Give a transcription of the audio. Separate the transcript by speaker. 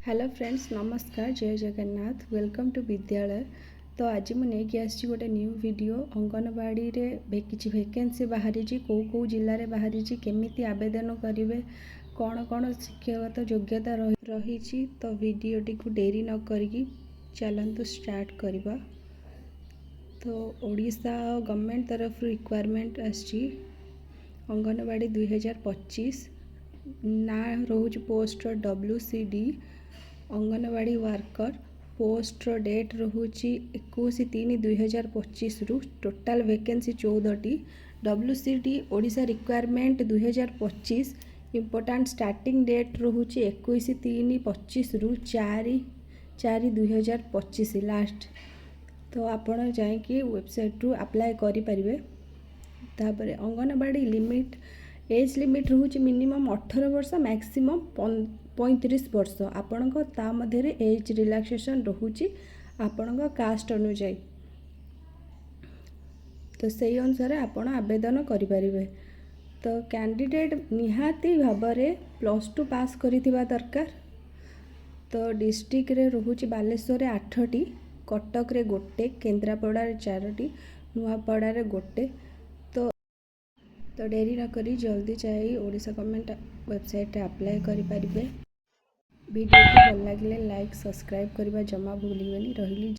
Speaker 1: Hello friends, नमस्कार, जय Jagannath. Welcome to विद्यालय। तो आज मुझे आसी गोटे न्यू वीडियो अंगनवाड़ी रे किसी वैकेंसी बाहरी कौ जिले में बाहरी केमिति आवेदन करेंगे, कौन कौन शिक्षागत योग्यता रही। तो वीडियोटी को डेरी न करी चलतु स्टार्ट करवा। तो ओडिशा गवर्नमेंट तरफ रिक्वायरमेंट आसी अंगनवाड़ी 2025 ना रोज post WCD Anganwadi worker post date रोचे 21/3/2025 रु टोटाल वैकेंसी 14टी। WCD Odisha requirement 2025 important starting date रोचे 21/3/25 रु 4/4/2025 लास्ट। तो आपण जाकि वेबसाइट रु अप्लाई करें। तापर अंगनवाड़ी लिमिट एज लिमिट रोचे मिनिमम 18 वर्ष मैक्सिमम 35 वर्ष। आपण ता मध्य एज रिलैक्सेशन रोचे आपण कास्ट अनुजाई। तो सही अनुसार आपण आवेदन करें। तो कैंडिडेट निहाती भाव में +2 पास करिथिबा दरकार। तो डिस्ट्रिक्ट रे रोचे बालेश्वर 8टी, कटक रे 1, केन्द्रापड़ा 4टी, नुआपड़ा 1। तो डेरी न करी जल्दी चाहिए ओडिशा गवर्नमेंट वेबसाइट अप्लाई करें। वीडियो भल लगे लाइक सब्सक्राइब करने जमा भूलिए रही।